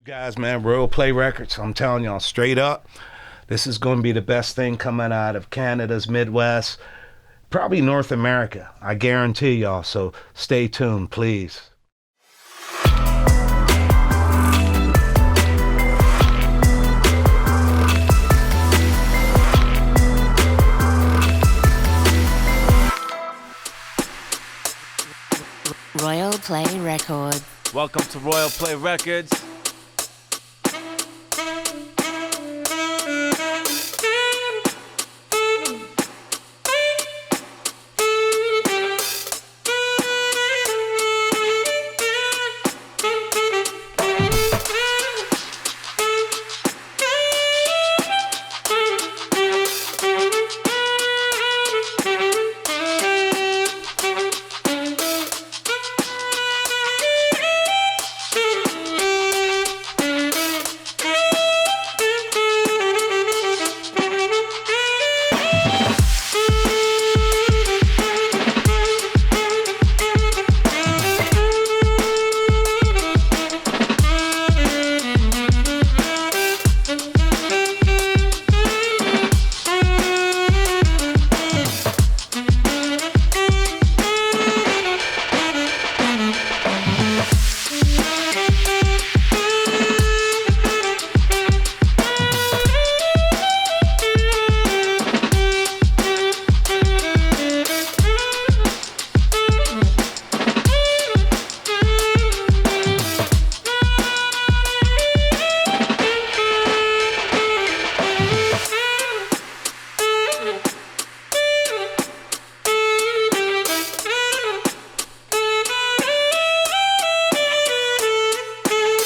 Guys, man, Royal Play Records, I'm telling y'all straight up, this is going to be the best thing coming out of Canada's Midwest, probably North America. I guarantee y'all, so stay tuned, please. Royal Play Records. Welcome to Royal Play Records.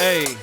Hey.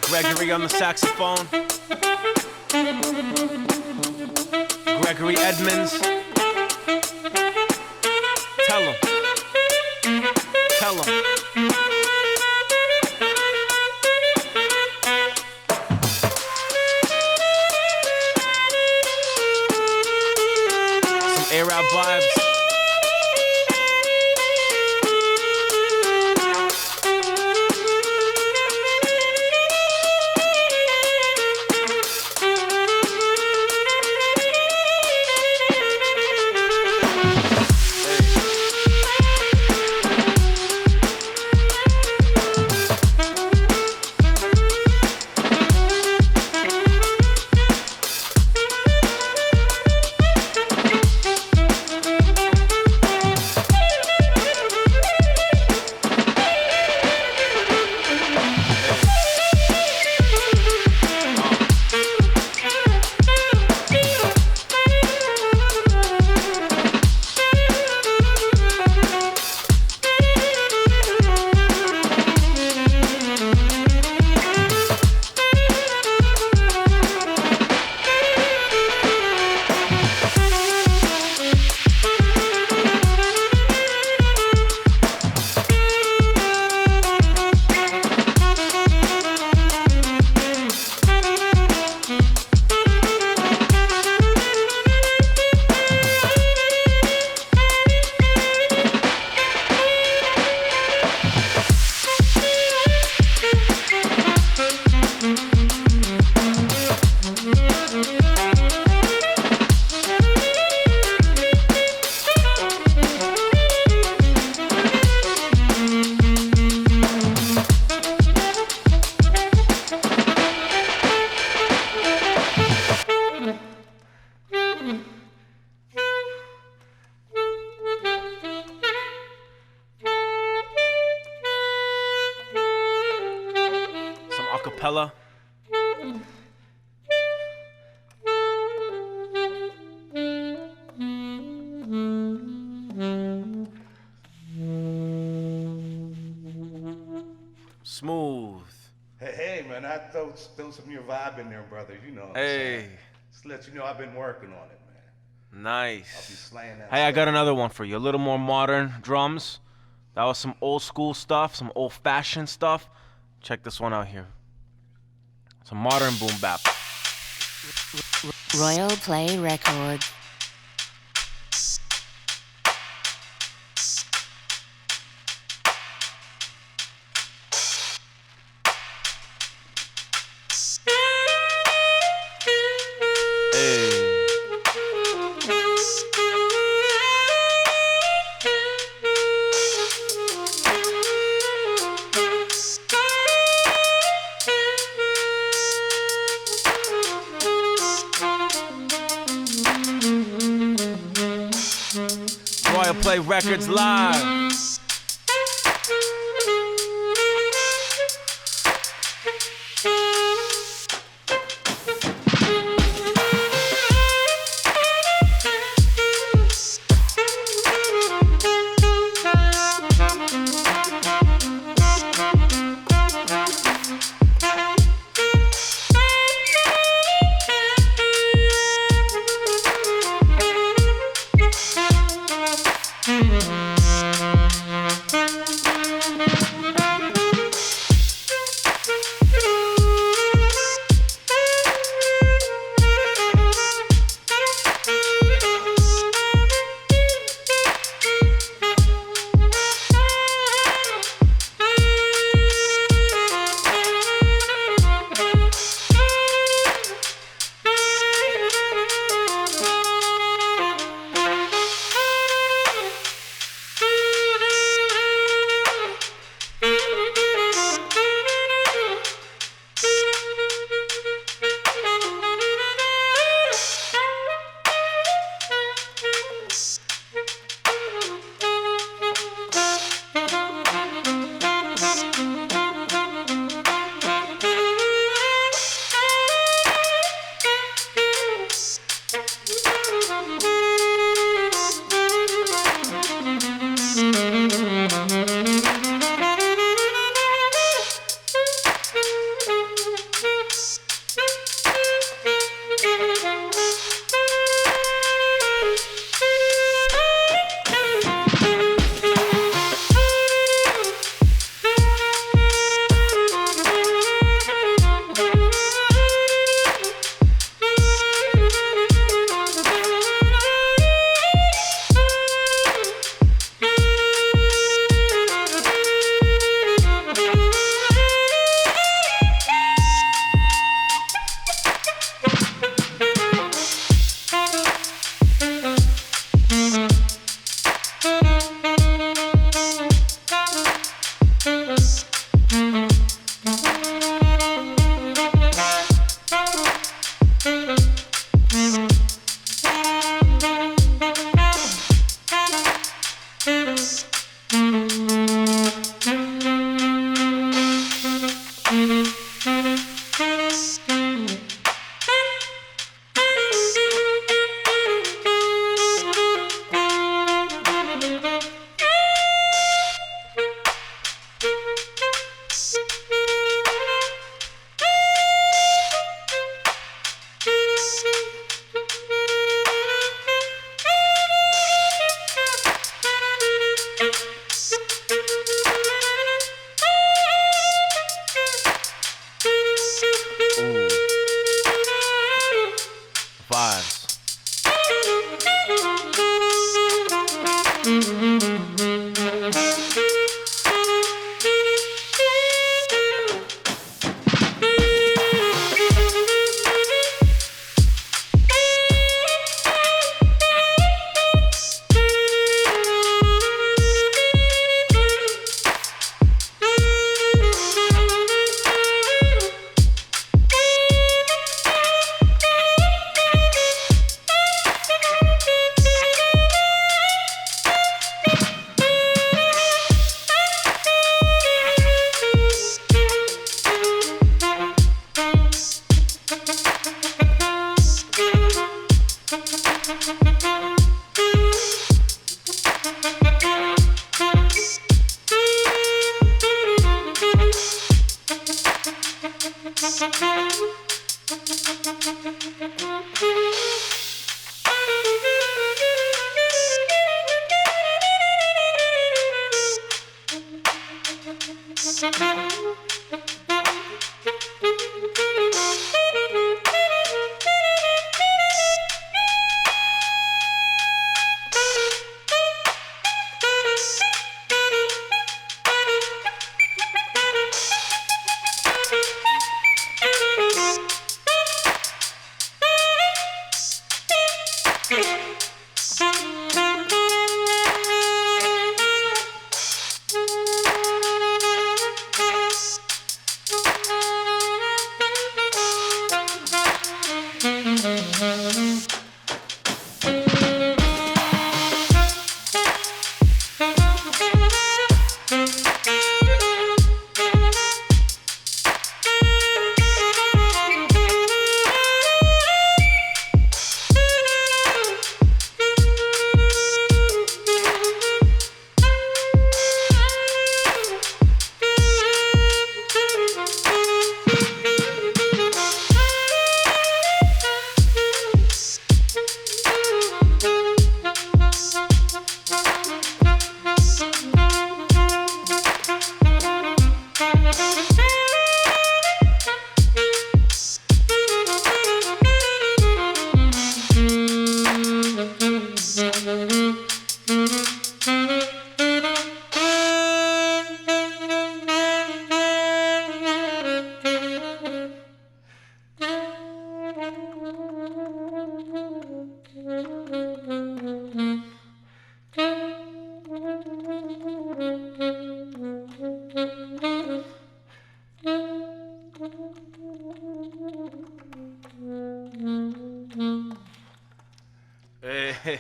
Gregory on the saxophone. Gregory Edmunds. Tell him. Tell him. Smooth. Hey, man, I throw some of your vibe in there, brother. You know what I'm Hey. saying? Just to let you know I've been working on it, man. I'll be Nice. slaying that Hey, I got stuff. another one for you. A little more modern drums. That was some old school stuff, some old fashioned stuff. Check this one out here. Some modern boom bap. Royal Play Records. Hey. Royal Play Records live.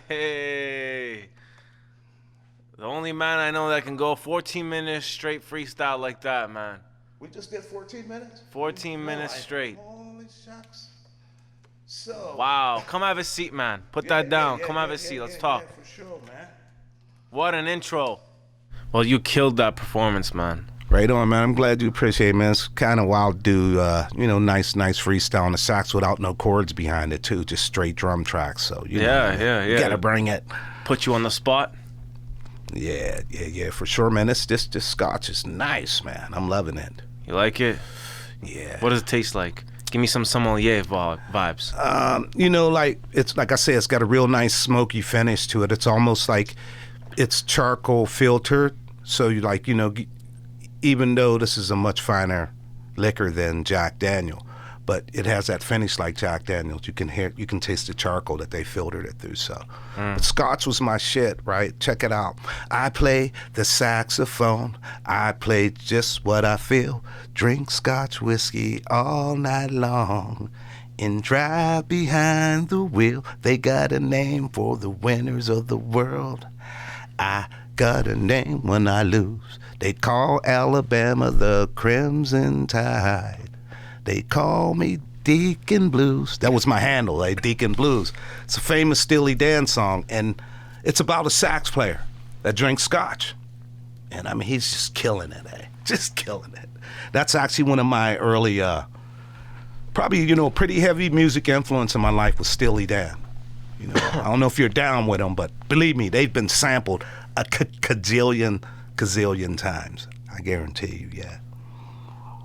Hey, the only man I know that can go 14 minutes straight freestyle like that, man. We just did 14 minutes? 14 minutes straight. Holy shucks. So. Wow, come have a seat, man. Put that down. Come have a seat. Let's talk. Yeah, for sure, man. What an intro. Well, you killed that performance, man. Right on, man. I'm glad you appreciate it, man. It's kind of wild to do, nice freestyle on the sax without no chords behind it, too. Just straight drum tracks. So, you gotta bring it. Put you on the spot? Yeah, for sure, man. This scotch is nice, man. I'm loving it. You like it? Yeah. What does it taste like? Give me some sommelier vibes. It's like I say, it's got a real nice smoky finish to it. It's almost like it's charcoal filtered. So even though this is a much finer liquor than Jack Daniel, but it has that finish like Jack Daniels. You can taste the charcoal that they filtered it through. So, But Scotch was my shit, right? Check it out. I play the saxophone. I play just what I feel. Drink Scotch whiskey all night long. And drive behind the wheel. They got a name for the winners of the world. I got a name when I lose. They call Alabama the Crimson Tide. They call me Deacon Blues. That was my handle, Deacon Blues. It's a famous Steely Dan song, and it's about a sax player that drinks scotch. And I mean, he's just killing it, just killing it. That's actually one of my early, probably, pretty heavy music influence in my life was Steely Dan. I don't know if you're down with them, but believe me, they've been sampled a gazillion times. I guarantee you, yeah.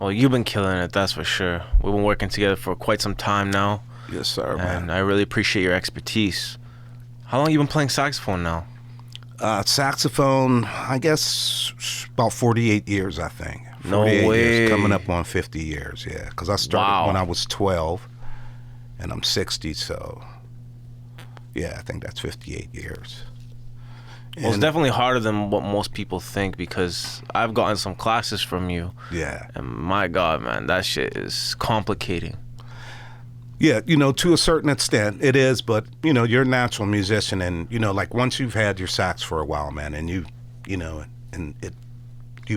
Well, you've been killing it, that's for sure. We've been working together for quite some time now. Yes, sir, man. And I really appreciate your expertise. How long have you been playing saxophone now? Saxophone, I guess about 48 years, I think. No way. Years, coming up on 50 years, yeah. Because I started when I was 12, and I'm 60, so yeah, I think that's 58 years. Well, it's definitely harder than what most people think because I've gotten some classes from you. Yeah. And my God, man, that shit is complicating. Yeah, to a certain extent it is, but you're a natural musician, and once you've had your sax for a while, man, and you've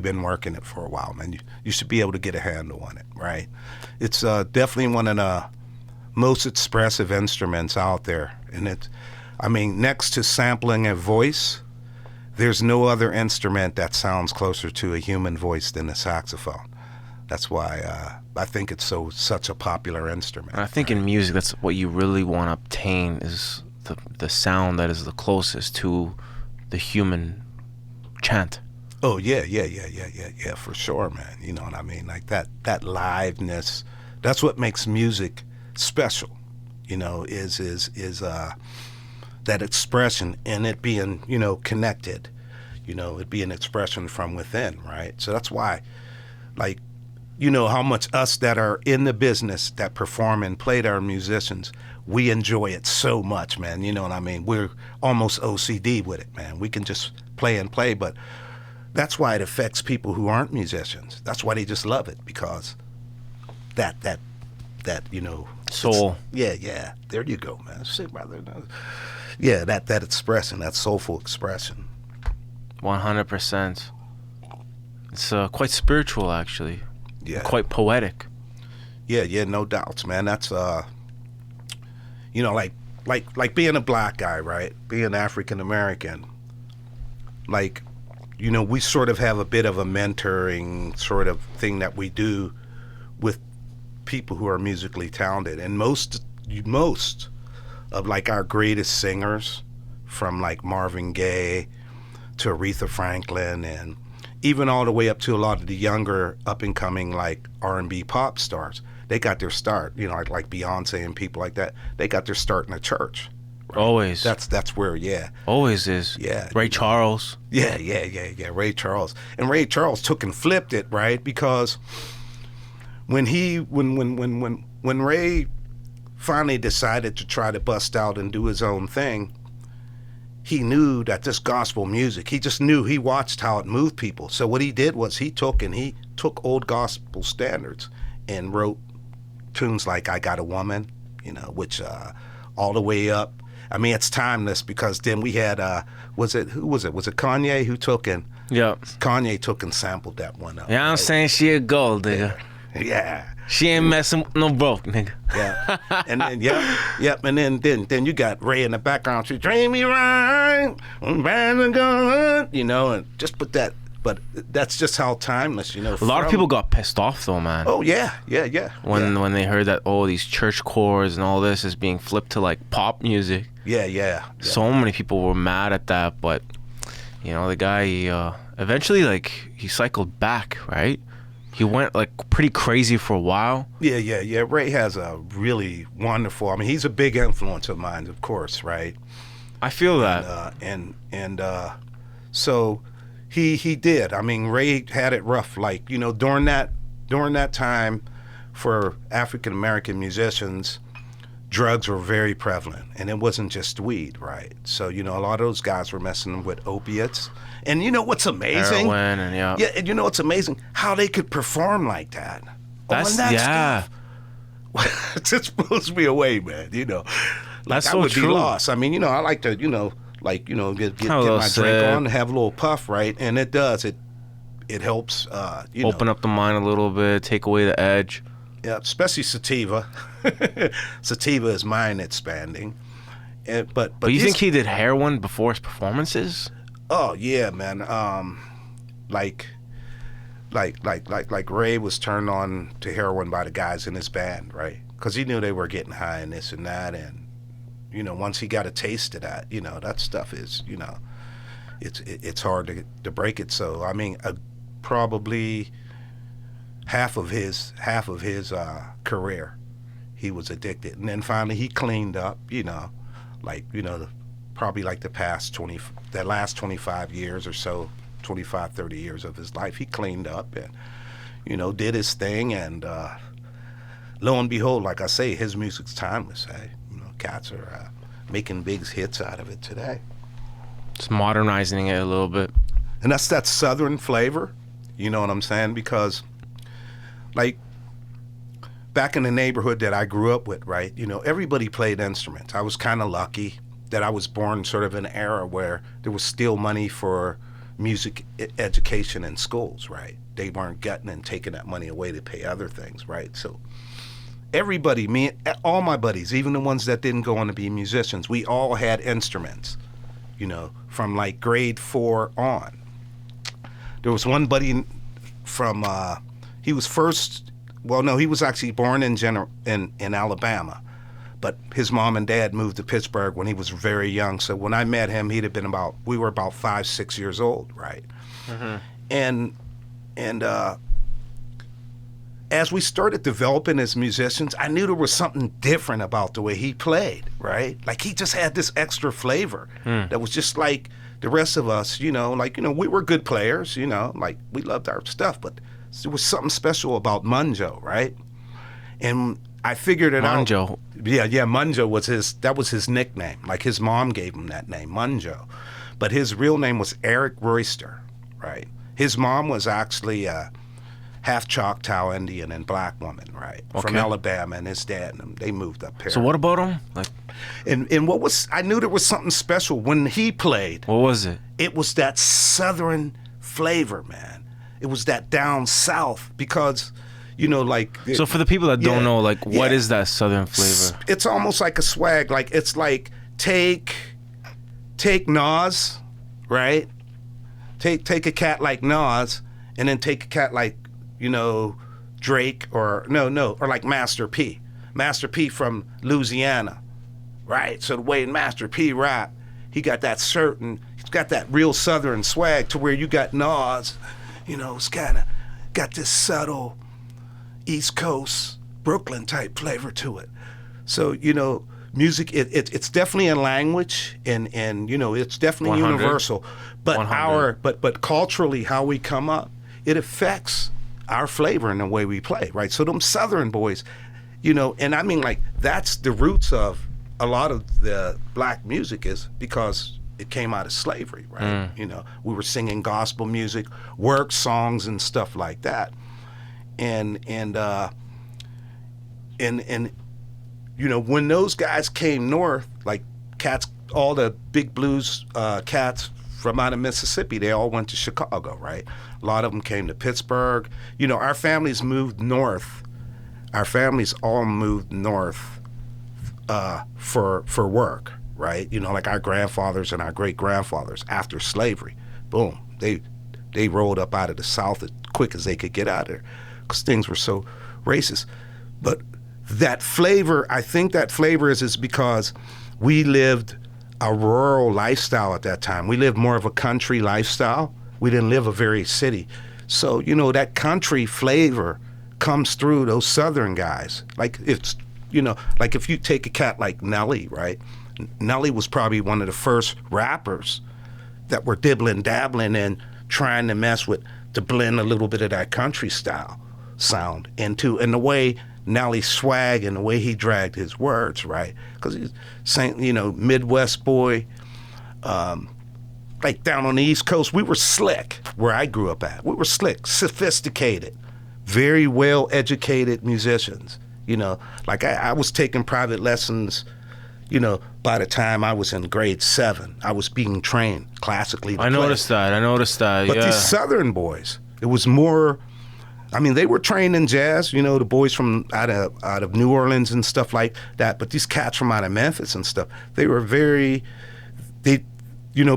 been working it for a while, man, you should be able to get a handle on it, right? It's definitely one of the most expressive instruments out there, and next to sampling a voice, there's no other instrument that sounds closer to a human voice than the saxophone. That's why I think it's such a popular instrument. And I think in music, that's what you really want to obtain is the sound that is the closest to the human chant. Oh yeah, for sure, man. You know what I mean? Like that liveness. That's what makes music special. You know, is that expression and it being, you know, connected. You know, it being expression from within, right? So that's why, like, you know how much us that are in the business that perform and play to our musicians, we enjoy it so much, man. You know what I mean? We're almost OCD with it, man. We can just play and play, but that's why it affects people who aren't musicians. That's why they just love it, because that you know, Soul. Yeah. There you go, man. Shit, brother. Yeah, that expression, that soulful expression. 100%. It's quite spiritual, actually. Yeah. Quite poetic. Yeah, no doubts, man. That's you know, like being a black guy, right? Being African American. Like, you know, we sort of have a bit of a mentoring sort of thing that we do with people who are musically talented, and most of like our greatest singers, from like Marvin Gaye to Aretha Franklin, and even all the way up to a lot of the younger up and coming like R&B pop stars, they got their start, you know, like Beyonce and people like that. They got their start in a church. Right? Always. That's where, yeah. Always is. Yeah. Ray Charles. Yeah. Ray Charles. And Ray Charles took and flipped it, right? Because when Ray finally decided to try to bust out and do his own thing, he knew that this gospel music, he just knew, he watched how it moved people. So what he did was he took old gospel standards and wrote tunes like I Got a Woman, you know, which all the way up. I mean, it's timeless, because then we had, was it Kanye who took and, Kanye took and sampled that one up. Yeah, I'm saying she a gold, nigga. Yeah. She ain't messing with no broke, nigga. Yeah. And then, yep. And then you got Ray in the background. She treat me right, you know, and just put that. But that's just how timeless, you know. A lot of people got pissed off, though, man. Oh, yeah. When they heard that, these church chords and all this is being flipped to, like, pop music. Yeah. So many people were mad at that, but, you know, the guy, eventually, like, he cycled back, right? He went, like, pretty crazy for a while. Yeah. Ray has a really wonderful, I mean, he's a big influence of mine, of course, right? I feel that. So he did. I mean, Ray had it rough, like, you know, during that time for African American musicians, drugs were very prevalent, and it wasn't just weed, right? So, you know, a lot of those guys were messing with opiates. And you know what's amazing? Heroin and Yeah, and you know what's amazing? How they could perform like that. Stuff. It just blows me away, man. You know, like, That's I so would true. be lost. I mean, you know, I like to, you know, like, you know, get my drink on, have a little puff, right? And it does. It helps. Open up the mind a little bit, take away the edge. Yeah, especially sativa. Sativa is mind expanding. But you think he did heroin before his performances? Oh yeah, man. Like Ray was turned on to heroin by the guys in his band, right? Because he knew they were getting high and this and that, and you know, once he got a taste of that, you know, that stuff is, you know, it's hard to break it. So I mean, probably half of his career, he was addicted, and then finally he cleaned up, you know, like, you know, probably like the last 25 years or so, 25, 30 years of his life, he cleaned up and, you know, did his thing, and lo and behold, like I say, his music's timeless. Hey, you know, cats are making big hits out of it today. Just modernizing it a little bit. And that's that Southern flavor, you know what I'm saying? Because, like, back in the neighborhood that I grew up with, right, you know, everybody played instruments. I was kind of lucky that I was born sort of in an era where there was still money for music education in schools, right? They weren't getting and taking that money away to pay other things, right? So everybody, all my buddies, even the ones that didn't go on to be musicians, we all had instruments, you know, from like grade 4 on. There was one buddy from, he was first. Well, no, he was actually born in Alabama, but his mom and dad moved to Pittsburgh when he was very young. So when I met him, we were about 5, 6 years old, right? And as we started developing as musicians, I knew there was something different about the way he played, right? Like he just had this extra flavor that was just like the rest of us, we were good players, like we loved our stuff, but there was something special about Munjo, right? And I figured it out. Munjo. Yeah, Munjo was his nickname. Like his mom gave him that name, Munjo. But his real name was Eric Royster, right? His mom was actually half Choctaw Indian and black woman, right? From Alabama, and his dad, and they moved up here. So what about him? And I knew there was something special when he played. What was it? It was that Southern flavor, man. It was that down south because, So for the people that don't know, what is that Southern flavor? It's almost like a swag. Like it's like take Nas, right? Take a cat like Nas, and then take a cat like, Drake or like Master P. Master P from Louisiana, right? So the way Master P rap, he's got that real Southern swag to where you got Nas, it's kind of got this subtle East Coast Brooklyn type flavor to it. So, music, it's definitely a language and it's definitely 100. universal. But 100. but culturally how we come up, it affects our flavor and the way we play, right? So them Southern boys, and I mean that's the roots of a lot of the black music is because it came out of slavery, right? We were singing gospel music, work songs and stuff like that. And when those guys came north, like cats, all the big blues cats from out of Mississippi, they all went to Chicago, right? A lot of them came to Pittsburgh. Our families moved north. Our families all moved north for work, right? Like our grandfathers and our great-grandfathers after slavery. Boom. They rolled up out of the South as quick as they could get out of there because things were so racist. But that flavor, I think that flavor is because we lived a rural lifestyle at that time. We lived more of a country lifestyle. We didn't live a very city. So, that country flavor comes through those Southern guys. Like it's, like if you take a cat like Nelly, right? Nelly was probably one of the first rappers that were dibbling-dabbling and trying to to blend a little bit of that country style sound into, and the way Nelly swag and the way he dragged his words, right? Because he's saying, Midwest boy, like down on the East Coast, we were slick where I grew up at. We were slick, sophisticated, very well-educated musicians. Like I was taking private lessons, by the time I was in grade 7. I was being trained classically to I play. noticed that, But yeah. these Southern boys, it was more, they were trained in jazz, the boys from out of New Orleans and stuff like that. But these cats from out of Memphis and stuff, they were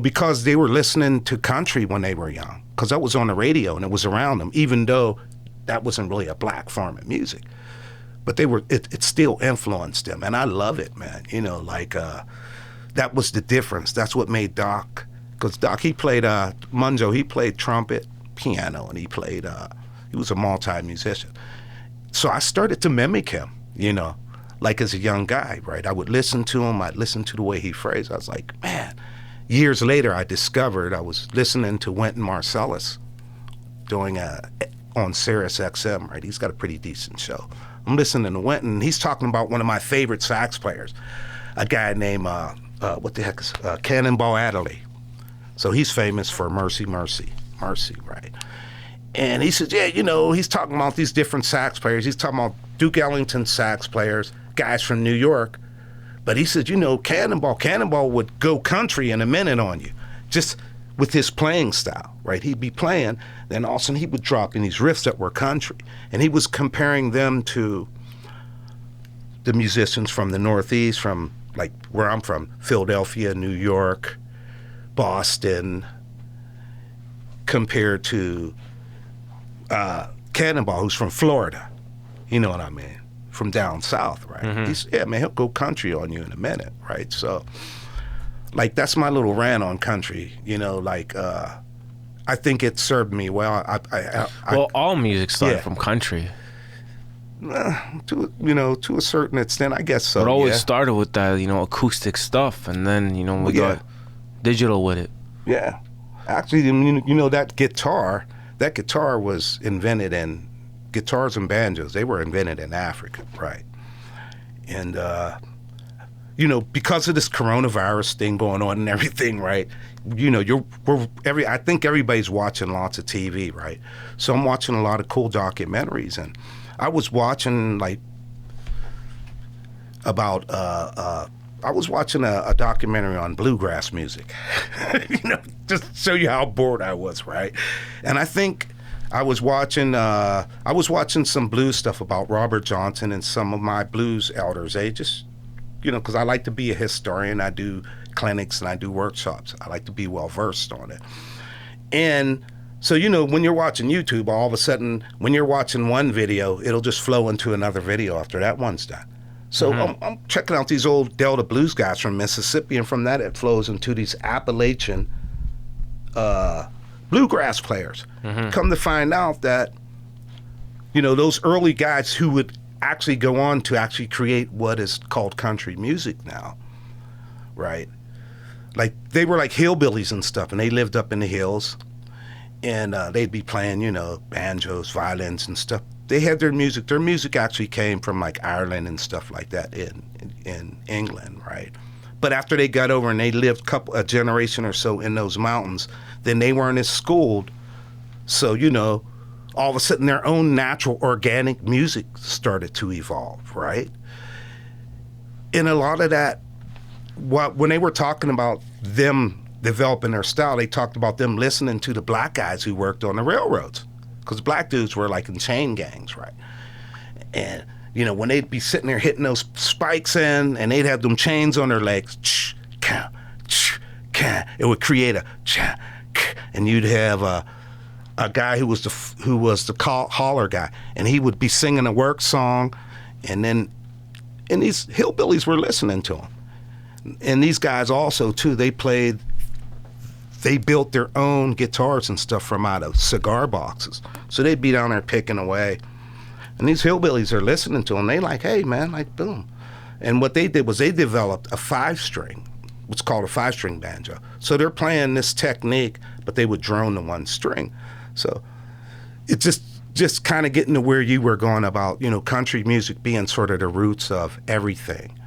because they were listening to country when they were young, because that was on the radio and it was around them, even though that wasn't really a black form of music. But it still influenced them, and I love it, man. That was the difference. That's what made Doc, because Doc, he played Munjo, he played trumpet, piano, and he was a multi-musician. So I started to mimic him, like as a young guy, right? I would listen to him, I'd listen to the way he phrased. I was like, man. Years later, I discovered I was listening to Wynton Marsalis doing on Sirius XM, right? He's got a pretty decent show. I'm listening to Wynton, and he's talking about one of my favorite sax players, a guy named, Cannonball Adderley. So he's famous for Mercy, Mercy, Mercy, right? And he says, he's talking about these different sax players. He's talking about Duke Ellington sax players, guys from New York. But he said, Cannonball would go country in a minute on you, just with his playing style, right? He'd be playing, then all of a sudden he would drop in these riffs that were country. And he was comparing them to the musicians from the Northeast, from like where I'm from, Philadelphia, New York, Boston, compared to Cannonball, who's from Florida. You know what I mean? From down south, right? He's, yeah, man, he'll go country on you in a minute, right? So, like, that's my little rant on country, you know, like, I think it served me well. Well, all music started from country. To a certain extent, I guess so. It always started with that, acoustic stuff, and then, we got digital with it. Yeah. Actually, that guitar was invented in, guitars and banjos, they were invented in Africa, right? And, because of this coronavirus thing going on and everything, right? I think everybody's watching lots of TV, right? So I'm watching a lot of cool documentaries, and I was watching a documentary on bluegrass music, just to show you how bored I was, right? And I think I was watching some blues stuff about Robert Johnson and some of my blues elders. They just, because I like to be a historian. I do clinics and I do workshops. I like to be well versed on it. And so, when you're watching YouTube, all of a sudden, when you're watching one video, it'll just flow into another video after that one's done. So I'm checking out these old Delta blues guys from Mississippi, and from that it flows into these Appalachian bluegrass players. Come to find out that, those early guys who would actually go on to actually create what is called country music now, right? Like, they were like hillbillies and stuff, and they lived up in the hills, and they'd be playing, banjos, violins and stuff. They had their music. Their music actually came from like Ireland and stuff like that in England, right? But after they got over and they lived a generation or so in those mountains, then they weren't as schooled. So, all of a sudden their own natural organic music started to evolve, right? And a lot of that, when they were talking about them developing their style, they talked about them listening to the black guys who worked on the railroads, because black dudes were like in chain gangs, right? And, when they'd be sitting there hitting those spikes in, and they'd have them chains on their legs, it would create and you'd have a guy who was the holler guy, and he would be singing a work song, and these hillbillies were listening to him. And these guys also, too, they built their own guitars and stuff from out of cigar boxes. So they'd be down there picking away. And these hillbillies are listening to them. They like, hey, man, like, boom. And what they did was they developed a 5-string, what's called a 5-string banjo. So they're playing this technique, but they would drone the one string. So it's just kind of getting to where you were going about, country music being sort of the roots of everything.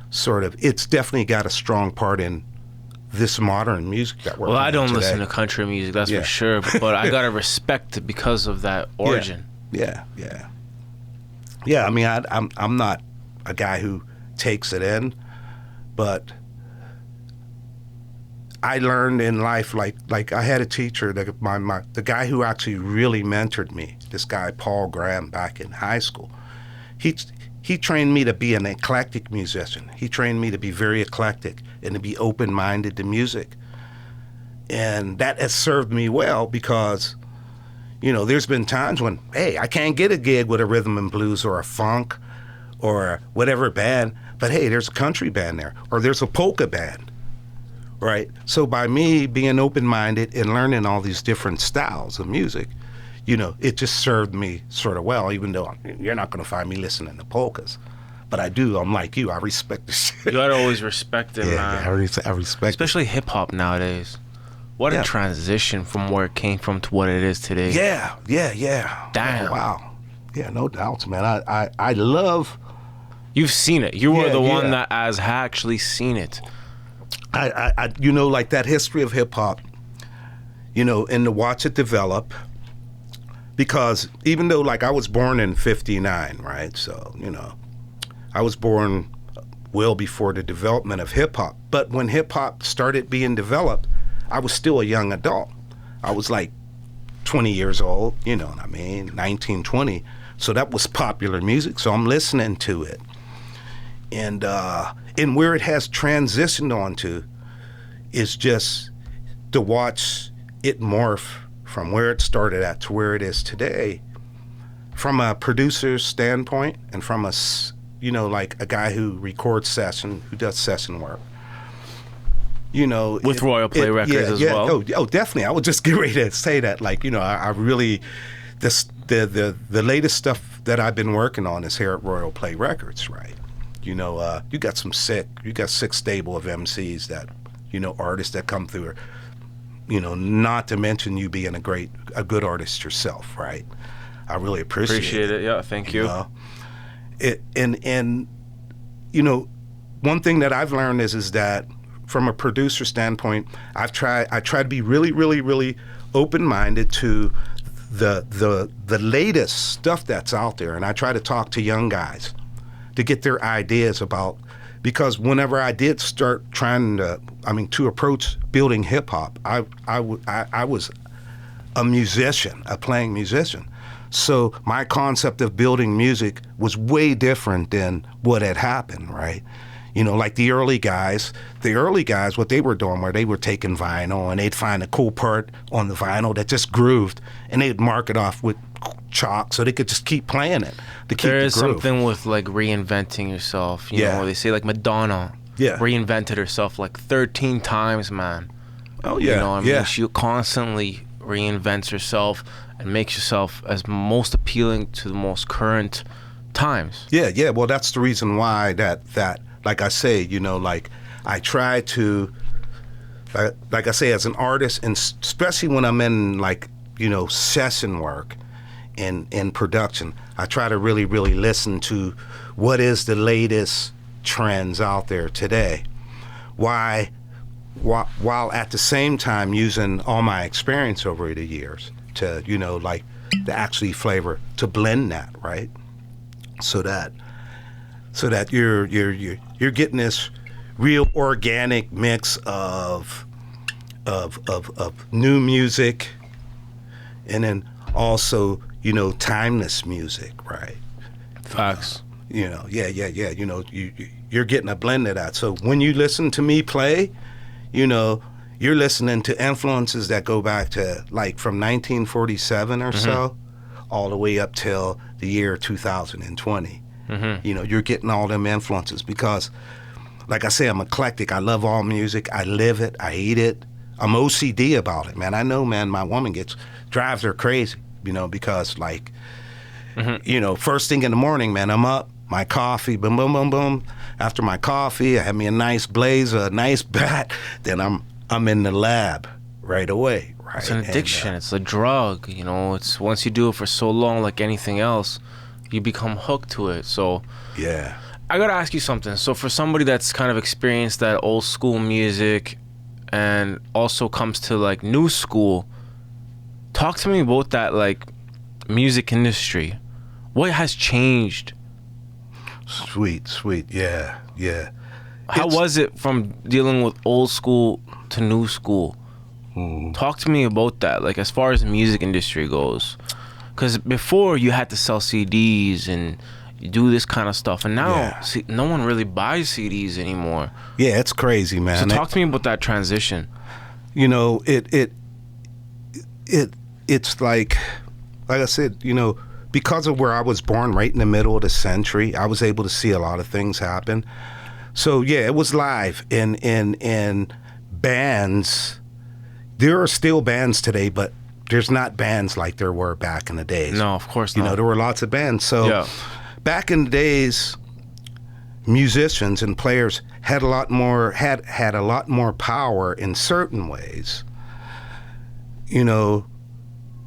Sort of, it's definitely got a strong part in this modern music that we're. Well, I don't today. Listen to country music, that's for sure, but I gotta respect it because of that origin. Yeah. I mean, I'm not a guy who takes it in, but I learned in life, like I had a teacher, the guy who actually really mentored me, this guy Paul Graham, back in high school. He trained me to be an eclectic musician. He trained me to be very eclectic and to be open-minded to music. And that has served me well because, there's been times when, hey, I can't get a gig with a rhythm and blues or a funk or whatever band, but hey, there's a country band there, or there's a polka band, right? So by me being open-minded and learning all these different styles of music, it just served me sort of well, even though you're not going to find me listening to polkas. But I do. I'm like you. I respect the shit. You got to always respect it, man. Yeah, I respect especially hip-hop nowadays. What a transition from where it came from to what it is today. Yeah. Damn. Oh, wow. Yeah, no doubts, man. I love... You've seen it. You were the one that has actually seen it. I like that history of hip-hop, and to watch it develop... Because even though, like, I was born in 59, right? So, I was born well before the development of hip-hop. But when hip-hop started being developed, I was still a young adult. I was like 20 years old, you know what I mean, 19, 20. So that was popular music, so I'm listening to it. And where it has transitioned onto is just to watch it morph from where it started at to where it is today. from a producer's standpoint and from like a guy who records who does session work, with Royal Play Records as well. Oh, definitely. I would just get ready to say that. Like, I really, the latest stuff that I've been working on is here at Royal Play Records, right? You got six stable of MCs that, artists that come through, not to mention you being a good artist yourself, right? I really appreciate it. Yeah, thank you. One thing that I've learned is that from a producer standpoint, I try to be really, really, really open-minded to the latest stuff that's out there, and I try to talk to young guys to get their ideas about, because whenever I did start trying to approach building hip hop, I was a musician, a playing musician. So my concept of building music was way different than what had happened, right? Like the early guys, what they were doing where they were taking vinyl and they'd find a cool part on the vinyl that just grooved and they'd mark it off with chalk so they could just keep playing it to keep There the is groove. something with like reinventing yourself. You know, they say like Madonna reinvented herself like 13 times, man. Oh, yeah. She constantly reinvents herself and makes herself as most appealing to the most current times. Yeah. Well, that's the reason why that like I say, like I try to, like I say, as an artist, and especially when I'm in like, session work and in production, I try to really, really listen to what is the latest trends out there today. While at the same time using all my experience over the years to, like to actually flavor, to blend that, right? So that you're getting this real organic mix of new music, and then also timeless music, right? Facts. You're getting a blend of that. So when you listen to me play, you're listening to influences that go back to like from 1947 or so, all the way up till the year 2020. You're getting all them influences because, like I say, I'm eclectic. I love all music. I live it. I eat it. I'm OCD about it, man. I know, man, my woman drives her crazy, because like, first thing in the morning, man, I'm up, my coffee, boom, boom, boom, boom. After my coffee, I have me a nice blazer, a nice bat. Then I'm in the lab right away, right? It's an addiction. It's a drug, It's once you do it for so long, like anything else, you become hooked to it. So yeah, I gotta ask you something. So for somebody that's kind of experienced that old school music and also comes to like new school, talk to me about that like music industry. What has changed? Sweet, yeah. How was it from dealing with old school to new school? Talk to me about that, like as far as the music industry goes. Because before you had to sell CDs and you do this kind of stuff, and now no one really buys CDs anymore. Yeah, it's crazy, man. So talk to me about that transition. It's like I said, because of where I was born, right in the middle of the century, I was able to see a lot of things happen. So yeah, it was live in bands. There are still bands today, but there's not bands like there were back in the days. No, of course not. There were lots of bands. So back in the days, musicians and players had a lot more had a lot more power in certain ways.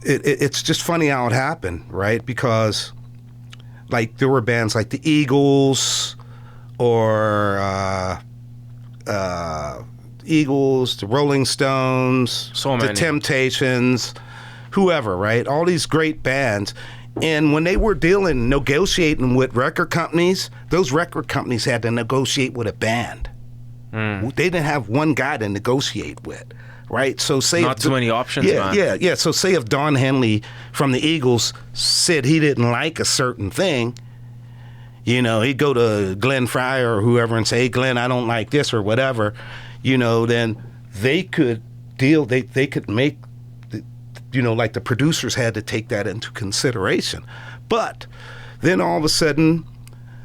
It's just funny how it happened, right? Because like there were bands like the Eagles or the Rolling Stones, the Temptations, whoever, right? All these great bands. And when they were negotiating with record companies, those record companies had to negotiate with a band. They didn't have one guy to negotiate with, right? So say not too many options, man. Yeah. So say if Don Henley from the Eagles said he didn't like a certain thing, he'd go to Glenn Frey or whoever and say, hey, Glenn, I don't like this or whatever, then they could deal, they could make, like the producers had to take that into consideration. But then all of a sudden,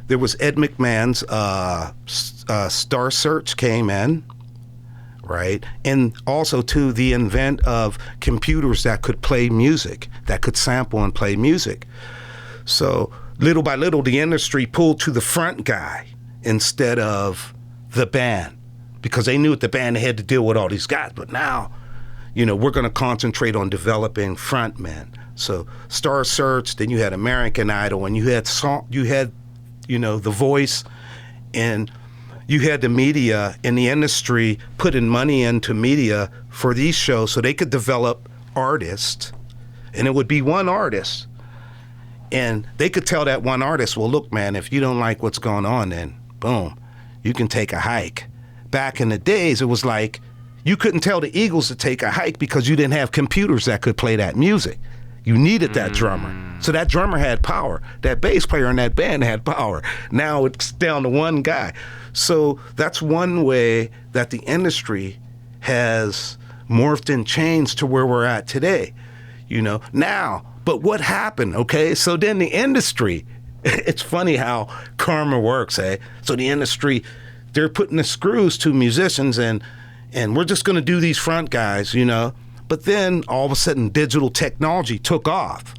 there was Ed McMahon's Star Search came in, right? And also, too, the invent of computers that could play music, that could sample and play music. So little by little, the industry pulled to the front guy instead of the band, because they knew at the band they had to deal with all these guys. But now, we're going to concentrate on developing frontmen. So Star Search, then you had American Idol, and you had The Voice, and you had the media in the industry putting money into media for these shows so they could develop artists, and it would be one artist. And they could tell that one artist, well, look, man, if you don't like what's going on, then boom, you can take a hike. Back in the days, it was like you couldn't tell the Eagles to take a hike because you didn't have computers that could play that music. You needed that drummer. So that drummer had power. That bass player in that band had power. Now it's down to one guy. So that's one way that the industry has morphed and changed to where we're at today. Now, but what happened, okay? So then the industry, it's funny how karma works, eh? So the industry, they're putting the screws to musicians, and we're just going to do these front guys, But then all of a sudden digital technology took off,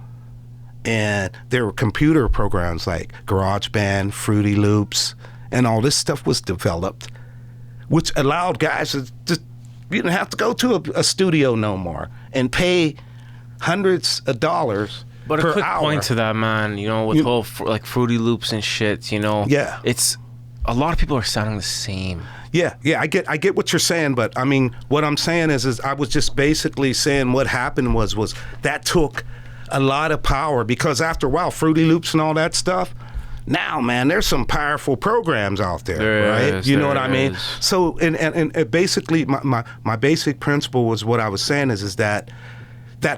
and there were computer programs like GarageBand, Fruity Loops, and all this stuff was developed, which allowed guys to just, you didn't have to go to a studio no more and pay hundreds of dollars But per a quick hour. point to that, man, with whole like Fruity Loops and shit, Yeah. It's a lot of people are sounding the same. Yeah, I get what you're saying, but I mean, what I'm saying is I was just basically saying what happened was that took a lot of power, because after a while, Fruity Loops and all that stuff, now, man, there's some powerful programs out there, right? You know what I mean? So, and basically, my basic principle was what I was saying is that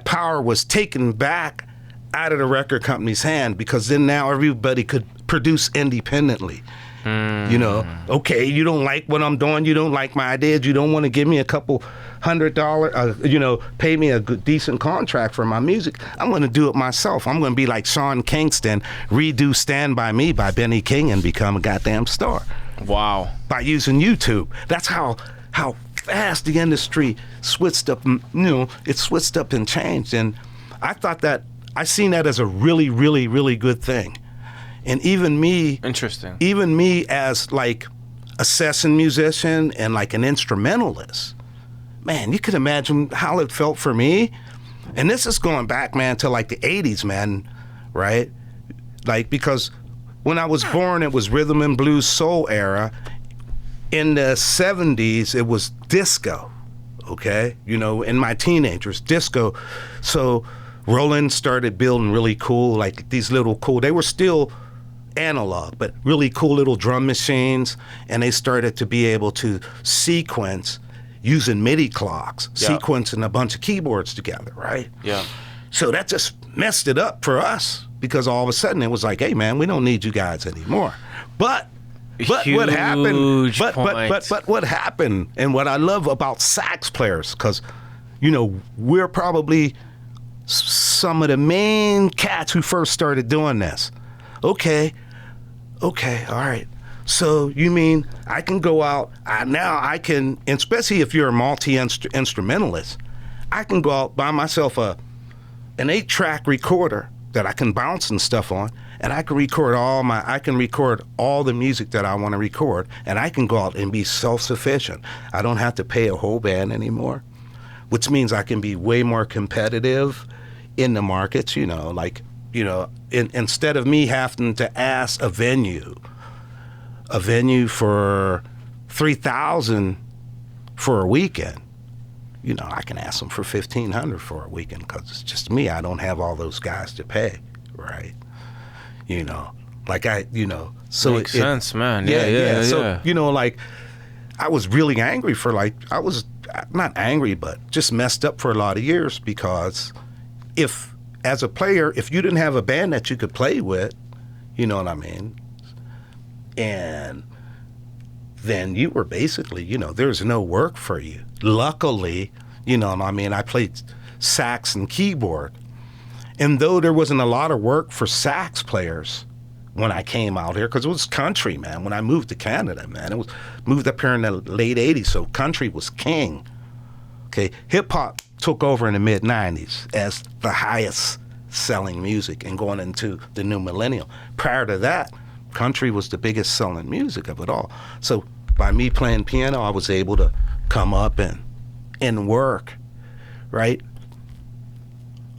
power was taken back out of the record company's hand, because then now everybody could produce independently. Okay, you don't like what I'm doing, you don't like my ideas, you don't want to give me a couple $100, pay me a good, decent contract for my music, I'm going to do it myself. I'm going to be like Sean Kingston, redo Stand By Me by Benny King and become a goddamn star. Wow. By using YouTube. That's how fast the industry switched up, it switched up and changed. And I seen that as a really, really, really good thing. And even me, as like a session musician and like an instrumentalist, man, you could imagine how it felt for me. And this is going back, man, to like the 80s, man, right? Like, because when I was born, it was rhythm and blues soul era. In the 70s, it was disco, okay? In my teenagers, disco. So Roland started building really cool, like these little cool, they were still analog, but really cool little drum machines, and they started to be able to sequence using MIDI clocks, sequencing a bunch of keyboards together, right? Yeah. So that just messed it up for us, because all of a sudden it was like, hey man, we don't need you guys anymore. But what happened? But what happened, and what I love about sax players, because we're probably some of the main cats who first started doing this. Okay, all right. So you mean I can go out, now I can, especially if you're a multi-instrumentalist, I can go out, buy myself an 8-track recorder that I can bounce and stuff on, and I can record all the music that I want to record, and I can go out and be self-sufficient. I don't have to pay a whole band anymore, which means I can be way more competitive in the markets, instead of me having to ask a venue for $3,000 for a weekend, I can ask them for $1,500 for a weekend, because it's just me. I don't have all those guys to pay, right? So makes sense, man. Yeah. So, I was really angry I was not angry, but just messed up for a lot of years, because as a player, if you didn't have a band that you could play with, you know what I mean? And then you were basically, there's no work for you. Luckily, I played sax and keyboard. And though there wasn't a lot of work for sax players when I came out here, because it was country, man. When I moved to Canada, man, it was moved up here in the late 80s, so country was king. Okay, hip-hop took over in the mid-90s as the highest selling music and going into the new millennium. Prior to that, country was the biggest selling music of it all. So by me playing piano, I was able to come up and work, right?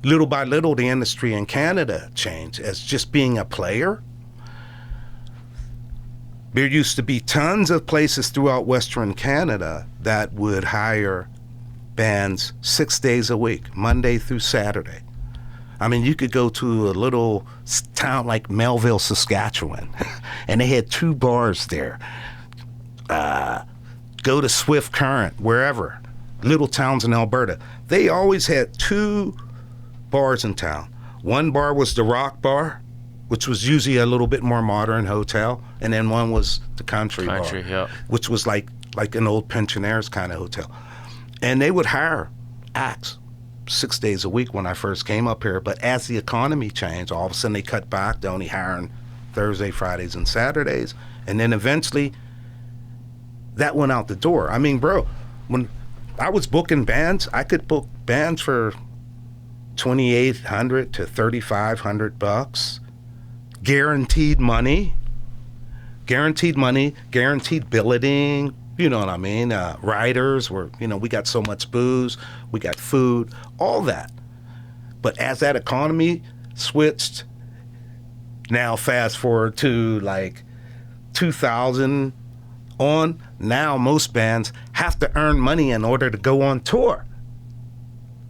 Little by little, the industry in Canada changed. As just being a player, there used to be tons of places throughout Western Canada that would hire bands 6 days a week, Monday through Saturday. I mean, you could go to a little town like Melville, Saskatchewan, and they had 2 bars there. Go to Swift Current, wherever, little towns in Alberta. They always had 2 bars in town. One bar was the Rock Bar, which was usually a little bit more modern hotel, and then one was the Country Bar, yeah. which was like an old pensioners kind of hotel. And they would hire acts 6 days a week when I first came up here. But as the economy changed, all of a sudden they cut back to only hiring Thursday, Fridays, and Saturdays. And then eventually that went out the door. I mean, bro, when I was booking bands, I could book bands for $2,800 to $3,500, guaranteed money, guaranteed billeting. You know what I mean? Riders were, we got so much booze, we got food, all that. But as that economy switched, now fast forward to like 2000 on, now most bands have to earn money in order to go on tour.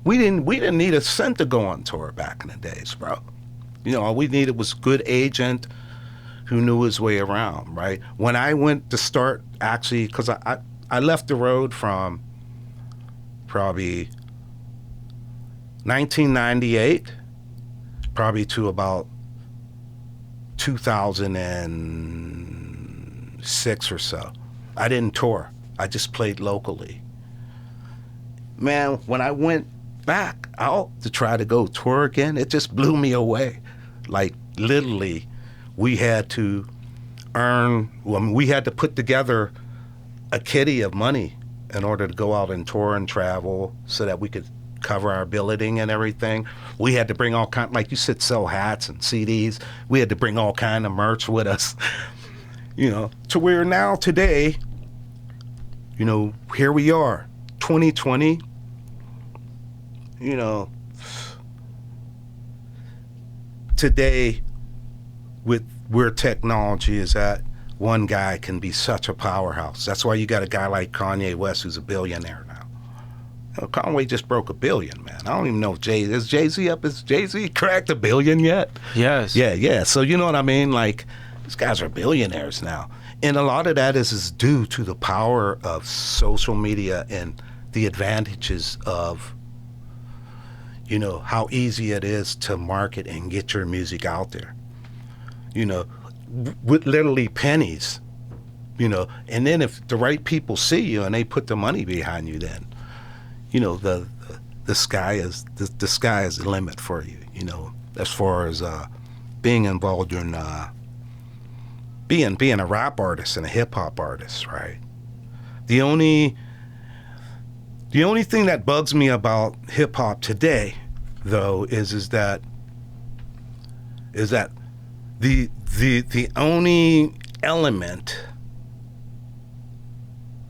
We didn't need a cent to go on tour back in the days, bro. All we needed was a good agent who knew his way around, right? When I went to start, actually, because I left the road from probably 1998, probably to about 2006 or so. I didn't tour. I just played locally. Man, when I went back out to try to go tour again, it just blew me away. Like, literally, we had to we had to put together a kitty of money in order to go out and tour and travel so that we could cover our billeting and everything. We had to bring all kind, like you said, sell hats and CDs. We had to bring all kind of merch with us, to where now today, here we are, 2020, today, with where technology is at, one guy can be such a powerhouse. That's why you got a guy like Kanye West who's a billionaire now. Conway just broke $1 billion, man. I don't even know if is Jay-Z up? Is Jay-Z cracked $1 billion yet? Yes. Yeah. So you know what I mean? Like, these guys are billionaires now. And a lot of that is due to the power of social media and the advantages of, how easy it is to market and get your music out there. With literally pennies, and then if the right people see you and they put the money behind you, then, the sky is the limit for you, as far as being involved in being a rap artist and a hip hop artist, right? The only thing that bugs me about hip hop today, though, is that the only element,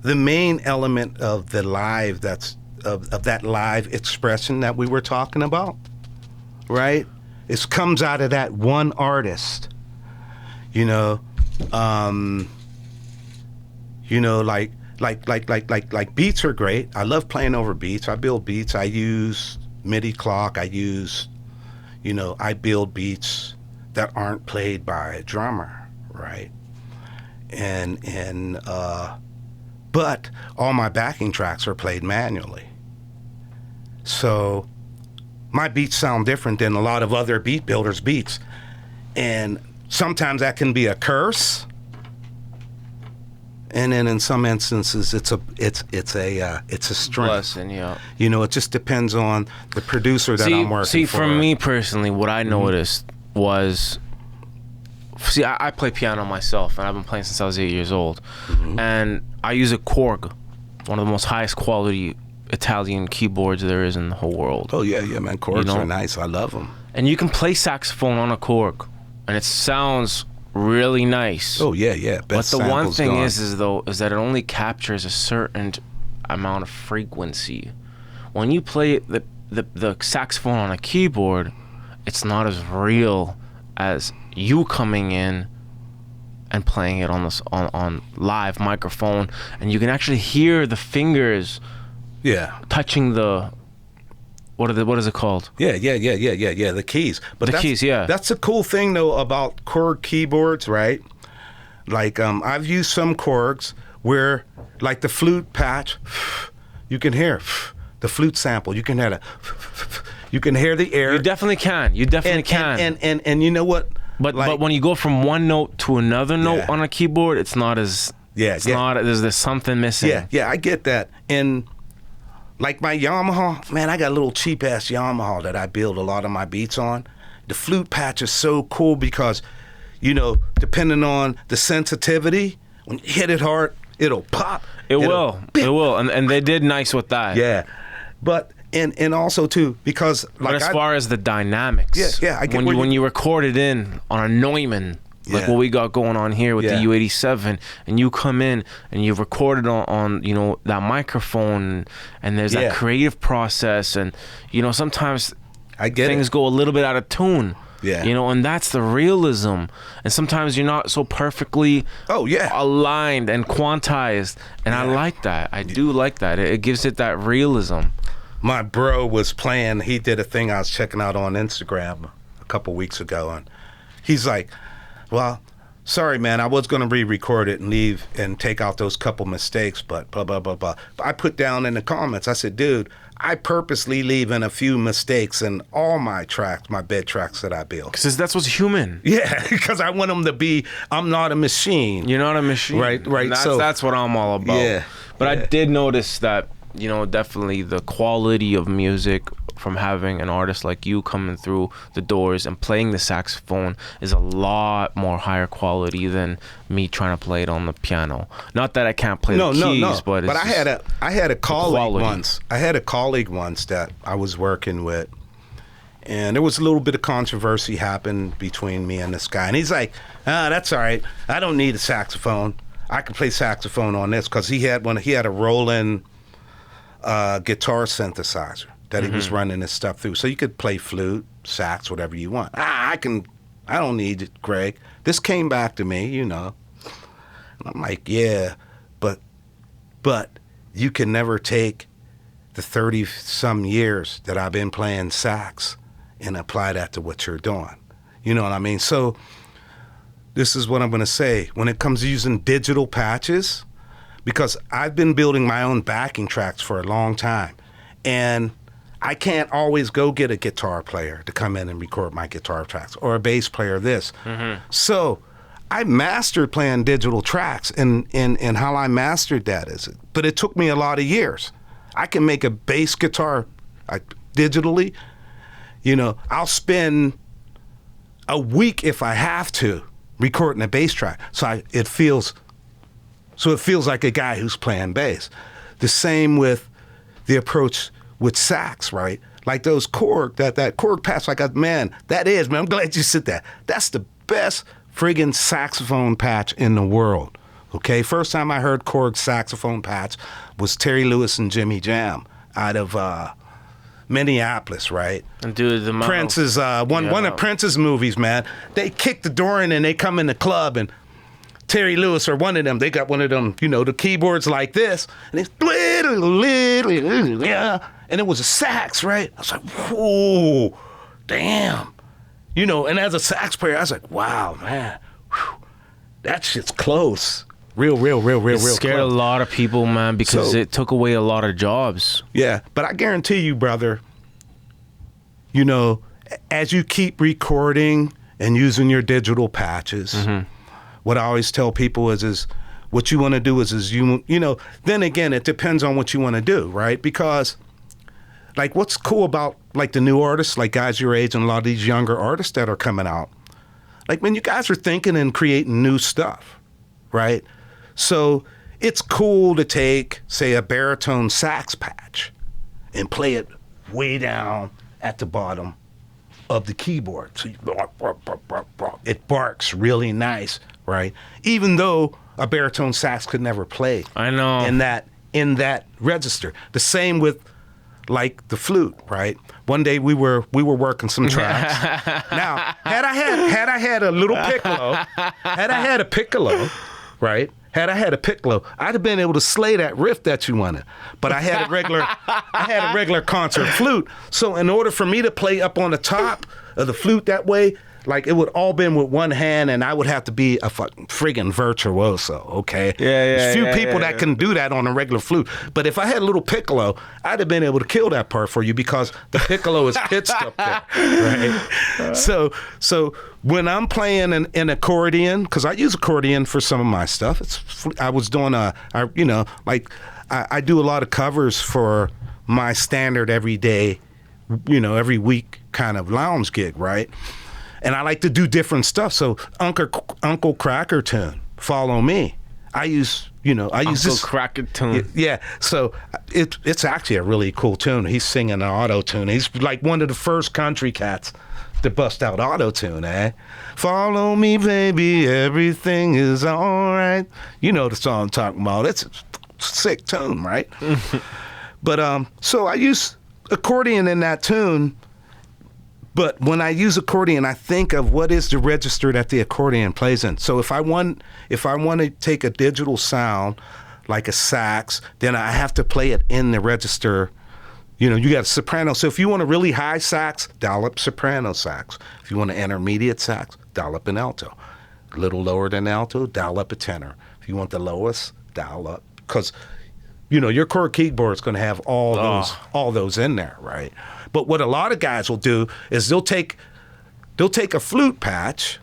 the main element of the live of that live expression that we were talking about, right? It comes out of that one artist, like beats are great. I love playing over beats. I build beats. I use MIDI clock. I build beats that aren't played by a drummer, right? But all my backing tracks are played manually. So my beats sound different than a lot of other beat builders' beats. And sometimes that can be a curse, and then in some instances it's a string. Blessing, yeah. You know, it just depends on the producer that I'm working for. For me personally, what I noticed was, I play piano myself, and I've been playing since I was 8 years old. And I use a Korg, one of the most highest quality Italian keyboards there is in the whole world. Oh yeah, man, Korgs are nice. I love them. And you can play saxophone on a Korg, and it sounds really nice. Oh yeah. But the one thing is that it only captures a certain amount of frequency. When you play the saxophone on a keyboard, it's not as real as you coming in and playing it on live microphone, and you can actually hear the fingers touching the what is it called? Yeah, the keys. But keys, yeah. That's the cool thing though about Korg keyboards, right? Like I've used some Korgs where, like the flute patch, you can hear the flute sample. You can hear the air. You definitely can. And you know what? But when you go from one note to another note on a keyboard, it's not as not. There's something missing. Yeah, I get that. And like my Yamaha, man, I got a little cheap ass Yamaha that I build a lot of my beats on. The flute patch is so cool because, you know, depending on the sensitivity, when you hit it hard, it'll pop. It will. And they did nice with that. Yeah. But and also too, because like, but as far as the dynamics, I get when you record it in on a Neumann, like what we got going on here with the U87, and you come in and you record it on you know, that microphone, and there's that creative process, and you know, sometimes things go a little bit out of tune. Yeah. You know, and that's the realism. And sometimes you're not so perfectly aligned and quantized. And I like that. I do like that. It gives it that realism. My bro was playing, he did a thing I was checking out on Instagram a couple weeks ago, and he's like, well, sorry, man, I was going to re-record it and leave and take out those couple mistakes, but blah, blah, blah, blah. But I put down in the comments, I said, dude, I purposely leave in a few mistakes in all my tracks, my bed tracks that I build. Because that's what's human. Yeah, because I want them to be, I'm not a machine. You're not a machine. Right. That's what I'm all about. Yeah. But I did notice that, you know, definitely the quality of music from having an artist like you coming through the doors and playing the saxophone is a lot more higher quality than me trying to play it on the piano. Not that I can't play the keys, but it's I had a colleague once. I had a colleague once that I was working with, and there was a little bit of controversy happened between me and this guy, and he's like, that's all right, I don't need a saxophone, I can play saxophone on this, because he had a Roland guitar synthesizer that he was running his stuff through. So you could play flute, sax, whatever you want. I don't need it, Greg. This came back to me, you know. And I'm like, yeah, but you can never take the 30-some years that I've been playing sax and apply that to what you're doing. You know what I mean? So this is what I'm going to say. When it comes to using digital patches, because I've been building my own backing tracks for a long time, and I can't always go get a guitar player to come in and record my guitar tracks, or a bass player this. So I mastered playing digital tracks, and how I mastered that but it took me a lot of years. I can make a bass guitar digitally. You know, I'll spend a week if I have to recording a bass track. So it feels like a guy who's playing bass. The same with the approach with sax, right? Like those Korg, that Korg patch, man, I'm glad you said that. That's the best friggin' saxophone patch in the world, okay? First time I heard Korg saxophone patch was Terry Lewis and Jimmy Jam out of Minneapolis, right? And dude, the Prince's, one of Prince's movies, man. They kick the door in and they come in the club, and Terry Lewis or one of them, they got one of them, you know, the keyboards like this, and it's and it was a sax, right? I was like, whoa, damn. You know, and as a sax player, I was like, wow, man, whew, that shit's close. Real scared close. A lot of people, man, because it took away a lot of jobs. Yeah, but I guarantee you, brother, you know, as you keep recording and using your digital patches, what I always tell people is what you want to do is you know, then again, it depends on what you want to do, right? Because like what's cool about like the new artists, like guys your age and a lot of these younger artists that are coming out, like, man, you guys are thinking and creating new stuff, right? So it's cool to take, say, a baritone sax patch and play it way down at the bottom of the keyboard. So it barks really nice, right? Even though a baritone sax could never play I know. in that register. The same with like the flute, right? One day we were working some tracks. Now, had I had a little piccolo, had I had a piccolo, right? Had I had a piccolo, I'd have been able to slay that riff that you wanted. But I had a regular concert flute. So in order for me to play up on the top of the flute that way, like it would all been with one hand, and I would have to be a friggin' virtuoso, okay? There's few people that can do that on a regular flute. But if I had a little piccolo, I'd have been able to kill that part for you because the piccolo is pitched up there, right? So when I'm playing an accordion, because I use accordion for some of my stuff. I was doing I do a lot of covers for my standard everyday, every week kind of lounge gig, right? And I like to do different stuff. So Uncle Cracker tune, Follow Me. I use Uncle Cracker tune. Yeah. So it's actually a really cool tune. He's singing an auto tune. He's like one of the first country cats to bust out auto tune, eh? Follow me, baby, everything is all right. You know the song I'm talking about. It's a sick tune, right? But so I use accordion in that tune. But when I use accordion, I think of what is the register that the accordion plays in. So if I want to take a digital sound like a sax, then I have to play it in the register. You got a soprano. So if you want a really high sax, dial up soprano sax. If you want an intermediate sax, dial up an alto. A little lower than alto, dial up a tenor. If you want the lowest, dial up. Because, your chord keyboard is going to have all those in there, right? But what a lot of guys will do is they'll take a flute patch.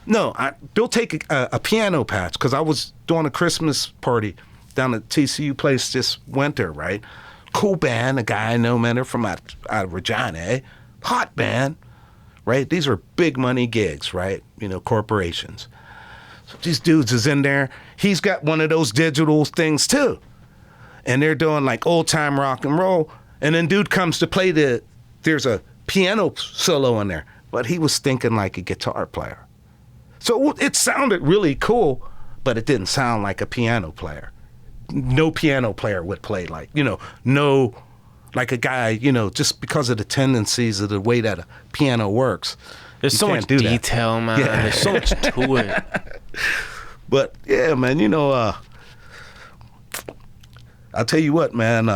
They'll take a piano patch, because I was doing a Christmas party down at TCU place this winter, right? Cool band, a guy I know, man, they're from out of Regina, eh? Hot band, right? These are big money gigs, right? Corporations. So these dudes is in there. He's got one of those digital things too. And they're doing like old time rock and roll. And then dude comes to play there's a piano solo in there, but he was thinking like a guitar player. So it sounded really cool, but it didn't sound like a piano player. No piano player would play like a guy, just because of the tendencies of the way that a piano works. There's so much detail, man. Yeah. There's so much to it. But yeah, man, I'll tell you what, man,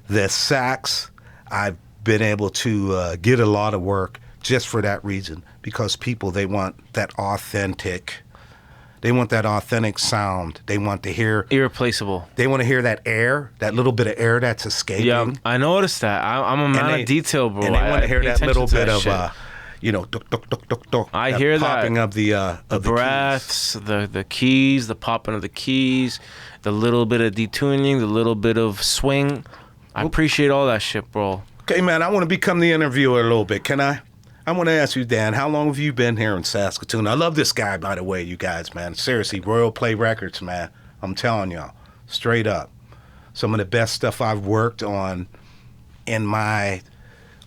the sax, I've been able to get a lot of work just for that reason, because people, they want that authentic sound. They want to hear irreplaceable. They want to hear that air, that little bit of air that's escaping. Yeah, I noticed that. I'm a man of detail, bro. And they want to hear that little bit of I hear that popping of the breaths, the keys, the popping of the keys, the little bit of detuning, the little bit of swing. I appreciate all that shit, bro. Okay, man, I want to become the interviewer a little bit. Can I? I want to ask you, Dan, how long have you been here in Saskatoon? I love this guy, by the way, you guys, man. Seriously, Royal Play Records, man. I'm telling y'all, straight up. Some of the best stuff I've worked on in my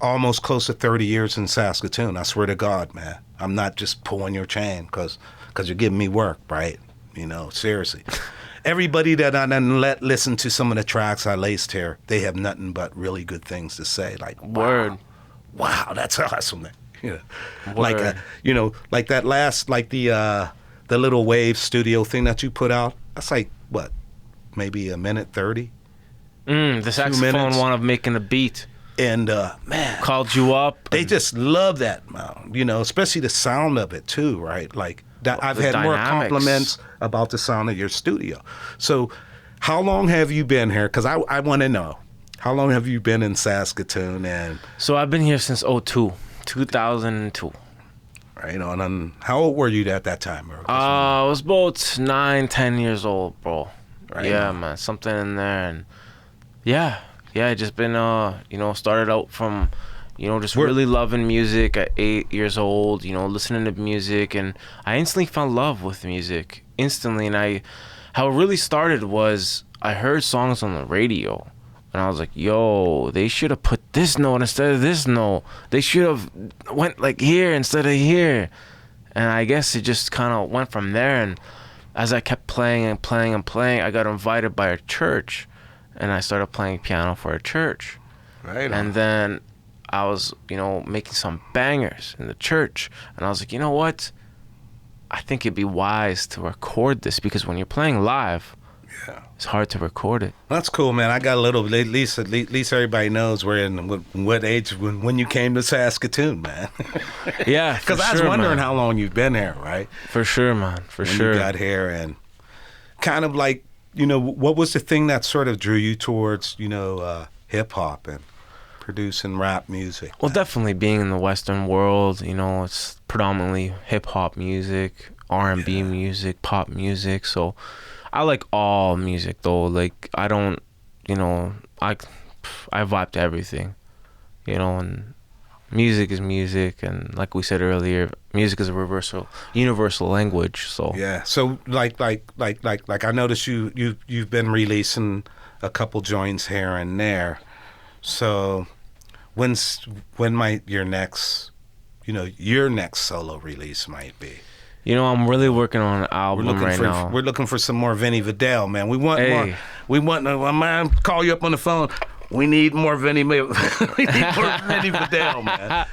almost close to 30 years in Saskatoon. I swear to God, man. I'm not just pulling your chain because you're giving me work, right? Seriously. Everybody that I done let listen to some of the tracks I laced here, they have nothing but really good things to say. Like, word. Wow, that's awesome, man. Word. Like that last, like the little wave studio thing that you put out. That's like what, maybe a minute 30. The saxophone one of making a beat. And man, called you up. They just love that, especially the sound of it too, right? Like that, I've had more compliments about the sound of your studio. So, how long have you been here? Because I want to know, how long have you been in Saskatoon? And so I've been here since 2002. Right on. And how old were you at that time? I was about 9, 10 years old, bro. Right yeah, on. man, something in there, and yeah, just been started out from, just really loving music at 8 years old. Listening to music, and I instantly found love with music instantly. And how it really started was I heard songs on the radio. And I was like, yo, they should have put this note instead of this note. They should have went like here instead of here. And I guess it just kind of went from there. And as I kept playing and playing and playing, I got invited by a church. And I started playing piano for a church. Right on. And then I was, making some bangers in the church. And I was like, you know what? I think it'd be wise to record this, because when you're playing live, it's hard to record it. That's cool, man. I got a little. At least everybody knows we're in what age when you came to Saskatoon, man. Yeah, because I was wondering how long you've been here, right? For sure, man. For when sure. You got here, and kind of like, what was the thing that sort of drew you towards hip hop and producing rap music? Well, definitely being in the Western world, it's predominantly hip hop music, R&B music, pop music. So I like all music though. Like I don't, I vibe to everything, and music is music, and like we said earlier, music is a universal language. So yeah. So like I noticed you've been releasing a couple joints here and there. So when might your next solo release might be? I'm really working on an album now. We're looking for some more Vinnie Vidal, man. We want more. We want. Man, call you up on the phone. We need more Vinnie. We need more Vinnie Vidal, man.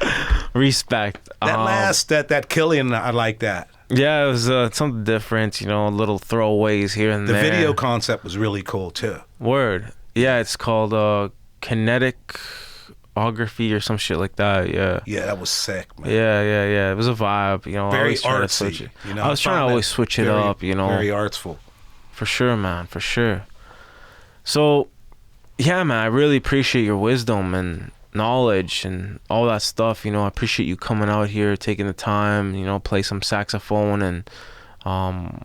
Respect. That Killian, I like that. Yeah, it was something different. Little throwaways here and there. The video concept was really cool too. Word. Yeah, it's called Kinetic or some shit like that. Yeah, that was sick, man. Yeah, it was a vibe. Very artsy. I was trying to always switch it up. Very artful. For sure, man. For sure. So yeah, man, I really appreciate your wisdom and knowledge and all that stuff. I appreciate you coming out here, taking the time, play some saxophone, and I'm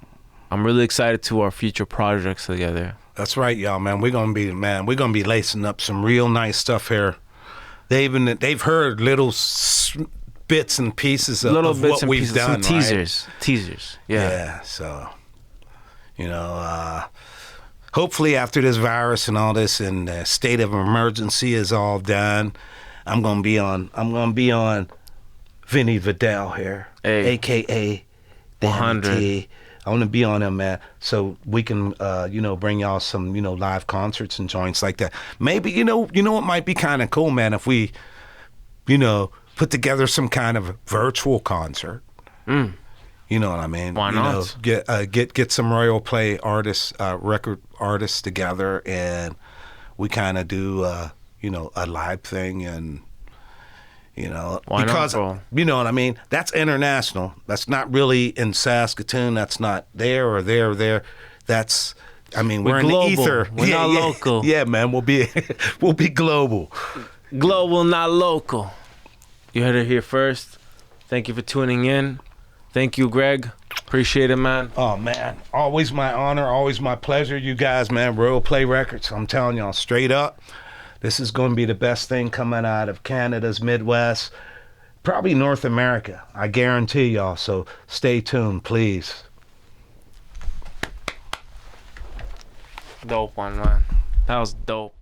really excited to our future projects together. That's right, y'all, man. We're gonna be lacing up some real nice stuff here. They've heard little bits and pieces of what we've done, some teasers. Yeah. So, hopefully after this virus and all this and the state of emergency is all done, I'm gonna be on Vinnie Vidal here, aka 100. I want to be on him, man, so we can, bring y'all some, live concerts and joints like that. Maybe, what might be kind of cool, man, if we, put together some kind of virtual concert. You know what I mean? Why not? Get some Royal Play artists, record artists together, and we kind of do, a live thing, and Why because not, bro? you know what I mean. That's international. That's not really in Saskatoon. That's not there or there or there. That's we're in global. the ether. We're not local. Yeah, man. We'll be global. Global, not local. You heard it here first. Thank you for tuning in. Thank you, Greg. Appreciate it, man. Oh man, always my honor. Always my pleasure. You guys, man. Royal Play Records. I'm telling y'all straight up. This is going to be the best thing coming out of Canada's Midwest, probably North America. I guarantee y'all. So stay tuned, please. Dope one, man. That was dope.